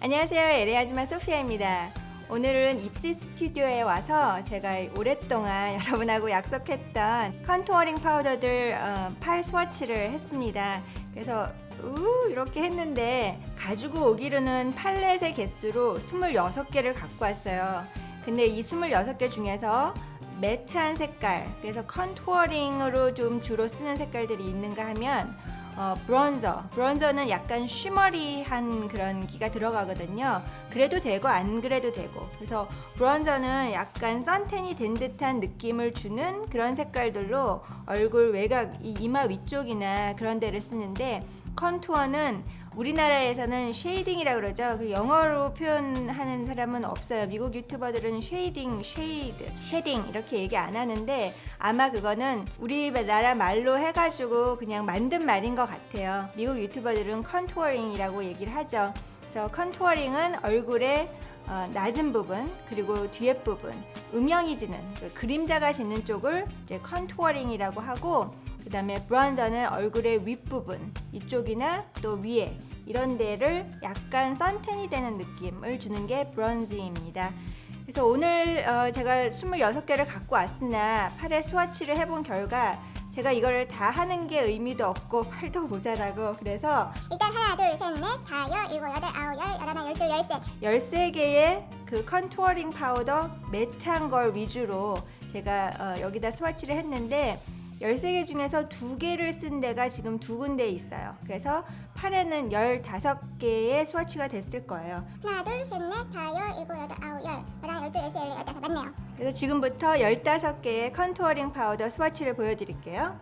안녕하세요. LA 아줌마 소피아입니다. 오늘은 입시 스튜디오에 와서 제가 오랫동안 여러분하고 약속했던 컨투어링 파우더들 팔 스와치를 했습니다. 그래서 이렇게 했는데 가지고 오기로는 팔렛의 개수로 26개를 갖고 왔어요. 근데 이 26개 중에서 매트한 색깔, 그래서 컨투어링으로 좀 주로 쓰는 색깔들이 있는가 하면 브론저는 약간 쉬머리한 그런 기가 들어가거든요. 그래도 되고 안 그래도 되고. 그래서 브론저는 약간 선텐이 된 듯한 느낌을 주는 그런 색깔들로 얼굴 외곽, 이마 위쪽이나 그런 데를 쓰는데, 컨투어는 우리나라에서는 쉐이딩이라고 그러죠. 그 영어로 표현하는 사람은 없어요. 미국 유튜버들은 쉐이딩 이렇게 얘기 안 하는데, 아마 그거는 우리나라 말로 해가지고 그냥 만든 말인 것 같아요. 미국 유튜버들은 컨투어링이라고 얘기를 하죠. 그래서 컨투어링은 얼굴의 낮은 부분, 그리고 뒤에 부분, 음영이 지는 그림자가 지는 쪽을 이제 컨투어링이라고 하고, 그 다음에 브론저는 얼굴의 윗부분, 이쪽이나 또 위에 이런 데를 약간 선텐이 되는 느낌을 주는 게 브론징입니다. 그래서 오늘 제가 26개를 갖고 왔으나 팔에 스와치를 해본 결과 제가 이거를 다 하는 게 의미도 없고 팔도 모자라고, 그래서 일단 하나, 둘, 셋, 넷, 다, 열, 일곱, 여덟, 아홉, 열, 열하나, 열둘, 열세. 13개의 그 컨투어링 파우더 매트한 걸 위주로 제가 여기다 스와치를 했는데, 13개 중에서 2개를 쓴 데가 지금 2군데 있어요. 그래서 팔에는 15개의 스와치가 됐을 거예요. 하나, 둘, 셋, 넷, 다, 열, 일곱, 여덟, 아홉, 열, 열하나, 열둘, 열세, 열네, 열다섯. 맞네요. 그래서 지금부터 15개의 컨투어링 파우더 스와치를 보여드릴게요.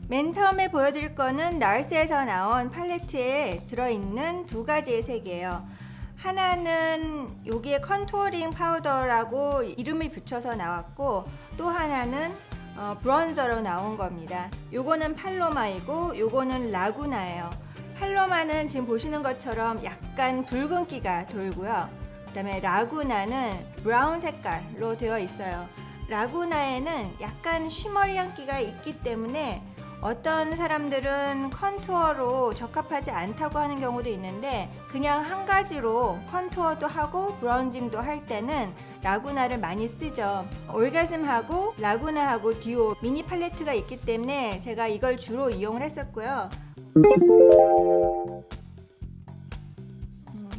맨 처음에 보여드릴 거는 나르스에서 나온 팔레트에 들어있는 2가지의 색이에요. 하나는 여기에 컨투어링 파우더라고 이름을 붙여서 나왔고, 또 하나는 브론저로 나온 겁니다. 요거는 팔로마이고 요거는 라구나예요. 팔로마는 지금 보시는 것처럼 약간 붉은기가 돌고요. 그 다음에 라구나는 브라운 색깔로 되어 있어요. 라구나에는 약간 쉬머리한 기가 있기 때문에 어떤 사람들은 컨투어로 적합하지 않다고 하는 경우도 있는데, 그냥 한 가지로 컨투어도 하고 브론징도 할 때는 라구나를 많이 쓰죠. 올가즘하고 라구나하고 듀오 미니 팔레트가 있기 때문에 제가 이걸 주로 이용을 했었고요.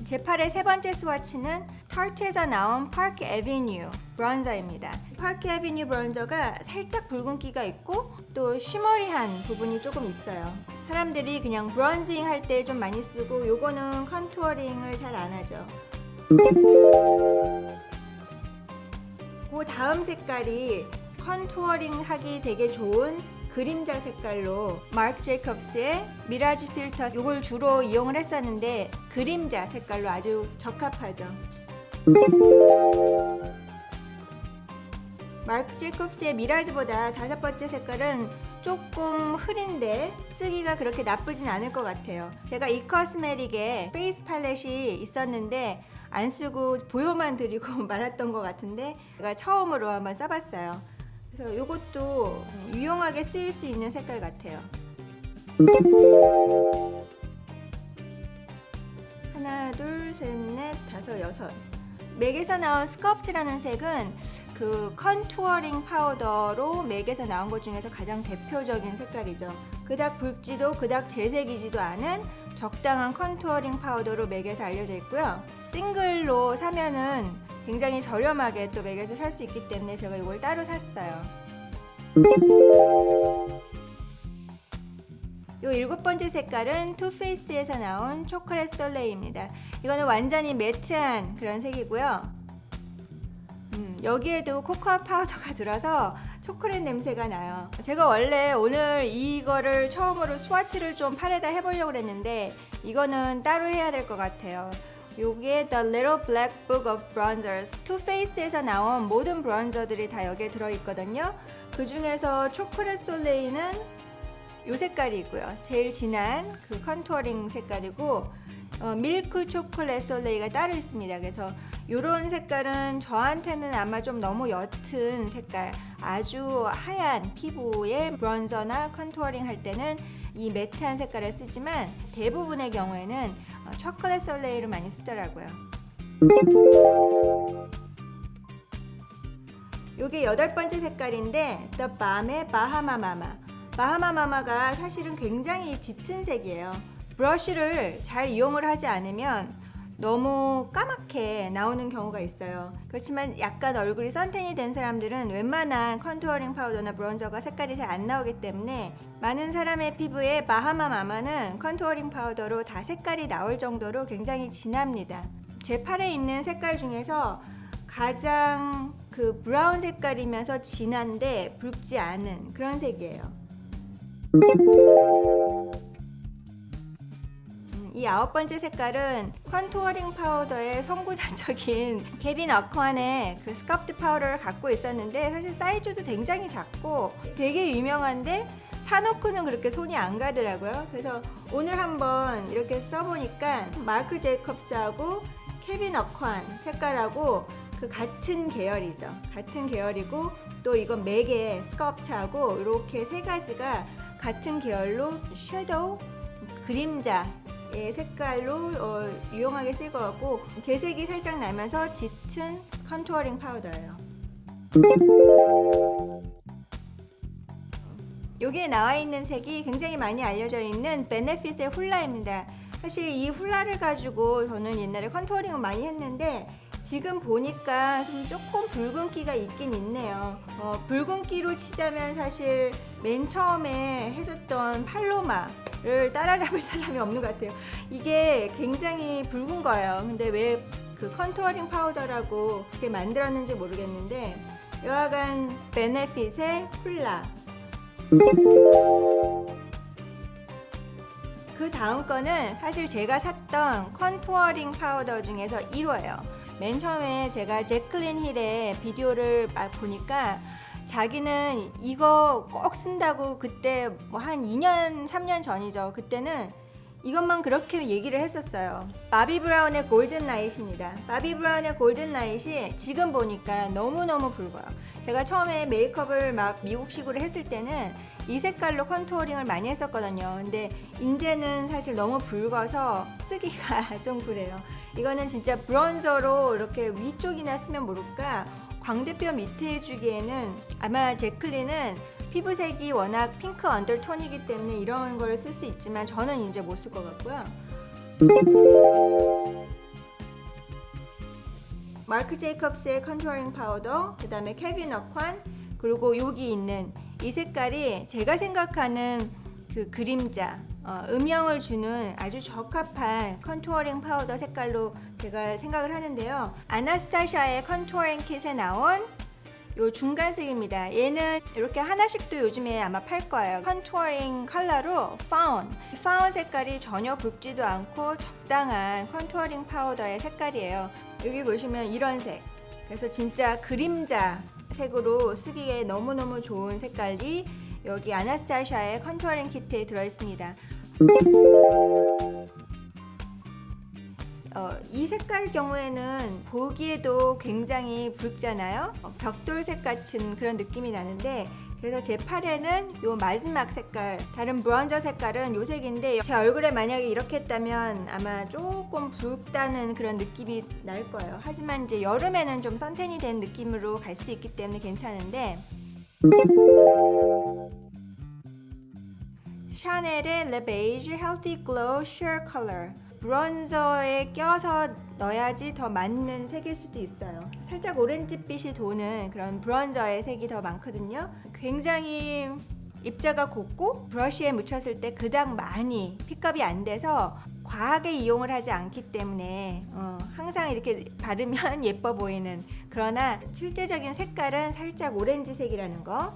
제 팔의 세 번째 스와치는 타르트에서 나온 파크 애비뉴 브론저입니다. 파크 애비뉴 브론저가 살짝 붉은기가 있고 또 쉬머리한 부분이 조금 있어요. 사람들이 그냥 브론징 할 때 좀 많이 쓰고, 요거는 컨투어링을 잘 안 하죠. 그 다음 색깔이 컨투어링 하기 되게 좋은 그림자 색깔로 마크 제이콥스의 미라지 필터, 이걸 주로 이용을 했었는데 그림자 색깔로 아주 적합하죠. 마크 제이콥스의 미라지보다 5번째 색깔은 조금 흐린데 쓰기가 그렇게 나쁘진 않을 것 같아요. 제가 이 코스메틱에 페이스 팔렛이 있었는데 안 쓰고 보여만 드리고 말았던 것 같은데, 제가 처음으로 한번 써봤어요. 그래서 이것도 유용하게 쓰일 수 있는 색깔 같아요. 하나, 둘, 셋, 넷, 다섯, 여섯. 맥에서 나온 스컬프트라는 색은 그 컨투어링 파우더로 맥에서 나온 것 중에서 가장 대표적인 색깔이죠. 그닥 붉지도 그닥 재색이지도 않은 적당한 컨투어링 파우더로 맥에서 알려져 있고요. 싱글로 사면은 굉장히 저렴하게 또 맥에서 살 수 있기 때문에 제가 이걸 따로 샀어요. 요 7번째 색깔은 투페이스에서 나온 초콜릿 솔레이입니다. 이거는 완전히 매트한 그런 색이고요. 여기에도 코코아 파우더가 들어서 초콜릿 냄새가 나요. 제가 원래 오늘 이거를 처음으로 스와치를 좀 팔에다 해보려고 했는데 이거는 따로 해야 될 것 같아요. 요게 The Little Black Book of Bronzers, 투페이스에서 나온 모든 브론저들이 다 여기에 들어있거든요. 그 중에서 초콜릿 솔레이는 요 색깔이고요. 제일 진한 그 컨투어링 색깔이고, 밀크 초콜릿 솔레이가 따로 있습니다. 그래서 요런 색깔은 저한테는 아마 좀 너무 옅은 색깔, 아주 하얀 피부에 브론저나 컨투어링 할 때는 이 매트한 색깔을 쓰지만 대부분의 경우에는 초콜릿 솔레이를 많이 쓰더라고요. 요게 8번째 색깔인데 The Balm의 바하마마마. 바하마마마가 사실은 굉장히 짙은 색이에요. 브러쉬를 잘 이용을 하지 않으면 너무 까맣게 나오는 경우가 있어요. 그렇지만 약간 얼굴이 선탠이 된 사람들은 웬만한 컨투어링 파우더나 브론저가 색깔이 잘 안 나오기 때문에 많은 사람의 피부에 바하마마마는 컨투어링 파우더로 다 색깔이 나올 정도로 굉장히 진합니다. 제 팔에 있는 색깔 중에서 가장 그 브라운 색깔이면서 진한데 붉지 않은 그런 색이에요. 이 9번째 색깔은 컨투어링 파우더의 선구자적인 케빈 어컨의 그 스culpt 파우더를 갖고 있었는데 사실 사이즈도 굉장히 작고 되게 유명한데 사놓고는 그렇게 손이 안 가더라고요. 그래서 오늘 한번 이렇게 써보니까 마크 제이콥스하고 케빈 어컨 색깔하고 그 같은 계열이죠. 같은 계열이고 또 이건 맥의 스culpt하고 이렇게 세 가지가 같은 계열로 섀도우, 그림자의 색깔로 유용하게 쓸 것 같고 제 색이 살짝 나면서 짙은 컨투어링 파우더예요. 여기에 나와 있는 색이 굉장히 많이 알려져 있는 베네핏의 훌라입니다. 사실 이 훌라를 가지고 저는 옛날에 컨투어링을 많이 했는데 지금 보니까 조금 붉은기가 있긴 있네요. 붉은기로 치자면 사실 맨 처음에 해줬던 팔로마를 따라잡을 사람이 없는 것 같아요. 이게 굉장히 붉은 거예요. 근데 왜 그 컨투어링 파우더라고 그렇게 만들었는지 모르겠는데 여하간 베네핏의 훌라. 그 다음 거는 사실 제가 샀던 컨투어링 파우더 중에서 1호예요. 맨 처음에 제가 제클린 힐의 비디오를 보니까 자기는 이거 꼭 쓴다고 그때 뭐 한 2년, 3년 전이죠. 그때는 이것만 그렇게 얘기를 했었어요. 바비 브라운의 골든 라이트입니다. 바비 브라운의 골든 라이트이 지금 보니까 너무너무 붉어요. 제가 처음에 메이크업을 막 미국식으로 했을 때는 이 색깔로 컨투어링을 많이 했었거든요. 근데 이제는 사실 너무 붉어서 쓰기가 좀 그래요. 이거는 진짜 브론저로 이렇게 위쪽이나 쓰면 모를까 광대뼈 밑에 해주기에는 아마 제클린은 피부색이 워낙 핑크 언더톤이기 때문에 이런 걸 쓸 수 있지만 저는 이제 못 쓸 것 같고요. 마크 제이콥스의 컨투어링 파우더, 그 다음에 케빈 어컨, 그리고 여기 있는 이 색깔이 제가 생각하는 그 그림자, 음영을 주는 아주 적합한 컨투어링 파우더 색깔로 제가 생각을 하는데요. 아나스타샤의 컨투어링 킷에 나온 요 중간색입니다. 얘는 이렇게 하나씩도 요즘에 아마 팔 거예요. 컨투어링 컬러로 파운 색깔이 전혀 붉지도 않고 적당한 컨투어링 파우더의 색깔이에요. 여기 보시면 이런 색, 그래서 진짜 그림자 색으로 쓰기에 너무너무 좋은 색깔이 여기 아나스타샤의 컨투어링 키트에 들어있습니다. 이 색깔 경우에는 보기에도 굉장히 붉잖아요. 벽돌색 같은 그런 느낌이 나는데 그래서 제 팔에는 요 마지막 색깔, 다른 브론저 색깔은 요 색인데 제 얼굴에 만약에 이렇게 했다면 아마 조금 붉다는 그런 느낌이 날 거예요. 하지만 이제 여름에는 좀 선탠이 된 느낌으로 갈 수 있기 때문에 괜찮은데 샤넬의 Le Beige Healthy Glow Sheer Color 브론저에 껴서 넣어야지 더 맞는 색일 수도 있어요. 살짝 오렌지빛이 도는 그런 브론저의 색이 더 많거든요. 굉장히 입자가 곱고 브러쉬에 묻혔을 때 그닥 많이 픽업이 안 돼서 과하게 이용을 하지 않기 때문에 항상 이렇게 바르면 예뻐 보이는, 그러나 실제적인 색깔은 살짝 오렌지색이라는 거.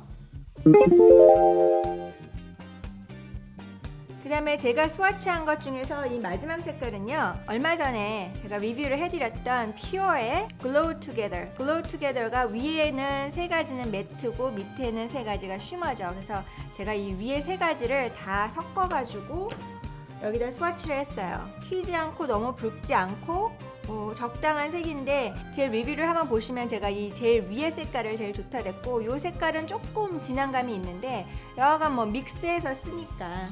그 다음에 제가 스와치한 것 중에서 이 마지막 색깔은요, 얼마 전에 제가 리뷰를 해드렸던 퓨어의 Glow Together. Glow Together가 위에는 세 가지는 매트고 밑에는 세 가지가 쉬머죠. 그래서 제가 이 위에 세 가지를 다 섞어가지고 여기다 스와치를 했어요. 튀지 않고 너무 붉지 않고 적당한 색인데 제 리뷰를 한번 보시면 제가 이 제일 위에 색깔을 제일 좋다 그랬고 이 색깔은 조금 진한 감이 있는데 여하간 뭐 믹스해서 쓰니까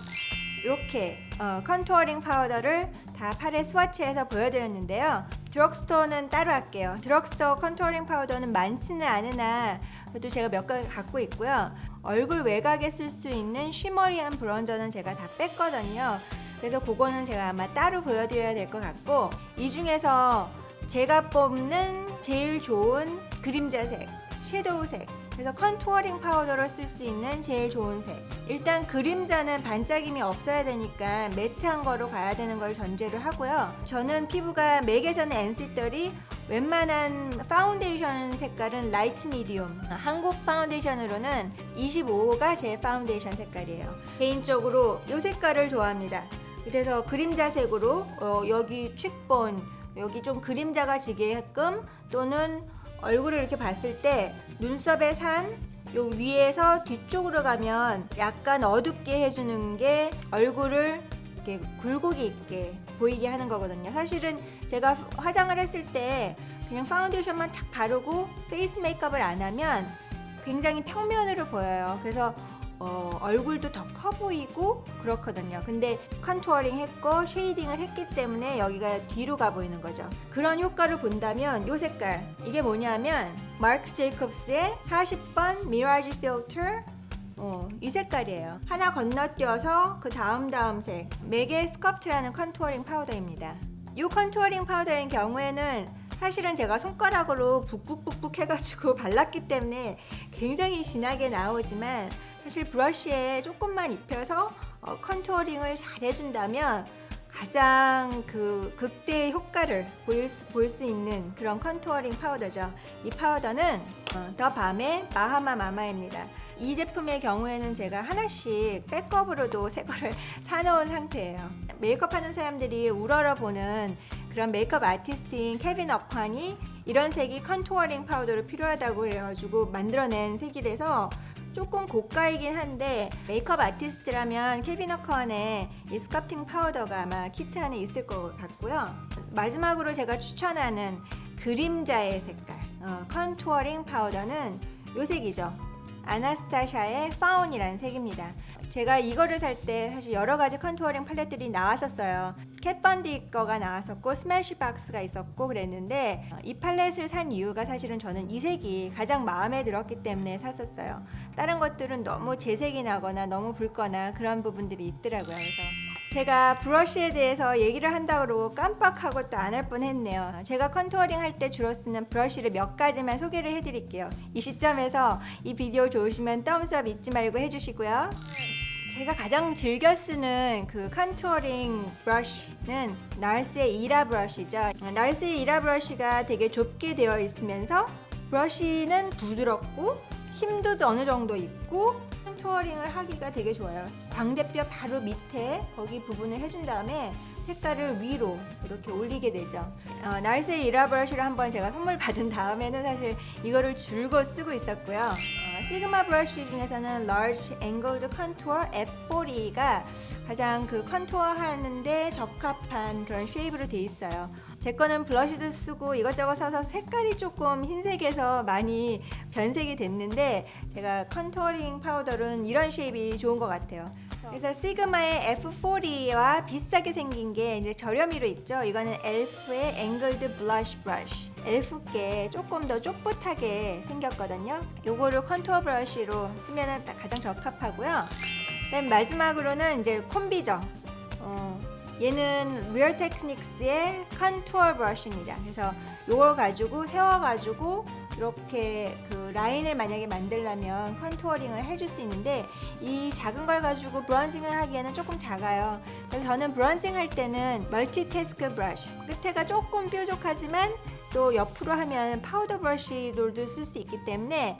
이렇게 컨투어링 파우더를 다 팔에 스와치해서 보여드렸는데요. 드럭스토어는 따로 할게요. 드럭스토어 컨투어링 파우더는 많지는 않으나 그래도 제가 몇 가지 갖고 있고요. 얼굴 외곽에 쓸 수 있는 쉬머리한 브론저는 제가 다 뺐거든요. 그래서 그거는 제가 아마 따로 보여드려야 될 것 같고, 이 중에서 제가 뽑는 제일 좋은 그림자색, 섀도우색, 그래서 컨투어링 파우더로 쓸 수 있는 제일 좋은 색. 일단 그림자는 반짝임이 없어야 되니까 매트한 거로 가야 되는 걸 전제로 하고요. 저는 피부가 맥에서는 NC30, 웬만한 파운데이션 색깔은 라이트 미디움. 한국 파운데이션으로는 25가 제 파운데이션 색깔이에요. 개인적으로 이 색깔을 좋아합니다. 그래서 그림자색으로 여기 축본, 여기 좀 그림자가 지게끔, 또는 얼굴을 이렇게 봤을 때 눈썹의 산 요 위에서 뒤쪽으로 가면 약간 어둡게 해주는 게 얼굴을 이렇게 굴곡이 있게 보이게 하는 거거든요. 사실은 제가 화장을 했을 때 그냥 파운데이션만 탁 바르고 페이스 메이크업을 안 하면 굉장히 평면으로 보여요. 그래서 얼굴도 더 커 보이고 그렇거든요. 근데 컨투어링 했고 쉐이딩을 했기 때문에 여기가 뒤로 가 보이는 거죠. 그런 효과를 본다면 이 색깔, 이게 뭐냐면 마크 제이콥스의 40번 미라지 필터, 이 색깔이에요. 하나 건너뛰어서 그 다음 색, 맥의 스컵트라는 컨투어링 파우더입니다. 이 컨투어링 파우더인 경우에는 사실은 제가 손가락으로 북북북북 해가지고 발랐기 때문에 굉장히 진하게 나오지만, 사실 브러쉬에 조금만 입혀서 컨투어링을 잘 해준다면 가장 그 극대의 효과를 볼 수 있는 그런 컨투어링 파우더죠. 이 파우더는 더 밤의 마하마 마마입니다. 이 제품의 경우에는 제가 하나씩 백업으로도 새 거를 사놓은 상태예요. 메이크업 하는 사람들이 우러러보는 그런 메이크업 아티스트인 케빈 어컨이 이런 색이 컨투어링 파우더로 필요하다고 그래가지고 만들어낸 색이라서 조금 고가이긴 한데, 메이크업 아티스트라면 케빈 어컨의 이 스컵팅 파우더가 아마 키트 안에 있을 것 같고요. 마지막으로 제가 추천하는 그림자의 색깔, 컨투어링 파우더는 이 색이죠. 아나스타샤의 파운이라는 색입니다. 제가 이거를 살 때 사실 여러 가지 컨투어링 팔레트들이 나왔었어요. 캣번디 거가 나왔었고 스매시박스가 있었고 그랬는데, 이 팔렛을 산 이유가 사실은 저는 이 색이 가장 마음에 들었기 때문에 샀었어요. 다른 것들은 너무 재색이 나거나 너무 붉거나 그런 부분들이 있더라고요. 그래서 제가 브러쉬에 대해서 얘기를 한다고 그러고 깜빡하고 또 안 할 뻔했네요. 제가 컨투어링 할 때 주로 쓰는 브러쉬를 몇 가지만 소개를 해드릴게요. 이 시점에서 이 비디오 좋으시면 덤스업 잊지 말고 해주시고요. 제가 가장 즐겨 쓰는 그 컨투어링 브러쉬는 나르스의 이라 브러쉬죠. 나르스의 이라 브러쉬가 되게 좁게 되어 있으면서 브러쉬는 부드럽고 힘도 어느 정도 있고 컨투어링을 하기가 되게 좋아요. 광대뼈 바로 밑에 거기 부분을 해준 다음에 색깔을 위로 이렇게 올리게 되죠. 나르스의 이라 브러쉬를 한번 제가 선물 받은 다음에는 사실 이거를 줄곧 쓰고 있었고요. 시그마 브러쉬 중에서는 Large Angled Contour F40가 가장 그 컨투어 하는데 적합한 그런 쉐입으로 돼 있어요. 제 거는 블러쉬도 쓰고 이것저것 써서 색깔이 조금 흰색에서 많이 변색이 됐는데, 제가 컨투어링 파우더는 이런 쉐입이 좋은 것 같아요. 그래서 시그마의 F40와 비슷하게 생긴 게 이제 저렴이로 있죠. 이거는 엘프의 앵글드 블러쉬 브러쉬. 엘프께 조금 더 좁붓하게 생겼거든요. 요거를 컨투어 브러쉬로 쓰면 가장 적합하고요. 그다음 마지막으로는 이제 콤비죠. 얘는 리얼 테크닉스의 컨투어 브러쉬입니다. 그래서 요걸 가지고 세워가지고 이렇게 그 라인을 만약에 만들려면 컨투어링을 해줄 수 있는데, 이 작은 걸 가지고 브론징을 하기에는 조금 작아요. 그래서 저는 브론징 할 때는 멀티태스크 브러쉬, 끝에가 조금 뾰족하지만 또 옆으로 하면 파우더 브러쉬로도 쓸 수 있기 때문에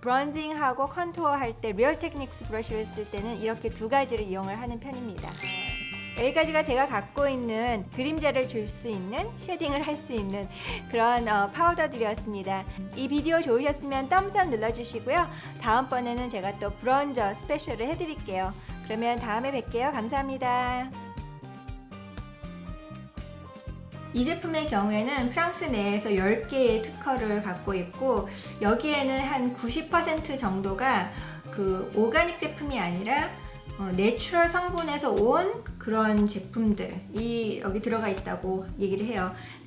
브론징하고 컨투어 할 때 리얼 테크닉스 브러쉬를 쓸 때는 이렇게 두 가지를 이용을 하는 편입니다. 여기까지가 제가 갖고 있는 그림자를 줄 수 있는, 쉐딩을 할 수 있는 그런 파우더들이었습니다. 이 비디오 좋으셨으면 덤스업 눌러주시고요. 다음번에는 제가 또 브론저 스페셜을 해드릴게요. 그러면 다음에 뵐게요. 감사합니다. 이 제품의 경우에는 프랑스 내에서 10개의 특허를 갖고 있고, 여기에는 한 90% 정도가 그 오가닉 제품이 아니라 내추럴 성분에서 온 그런 제품들이 여기 들어가 있다고 얘기를 해요.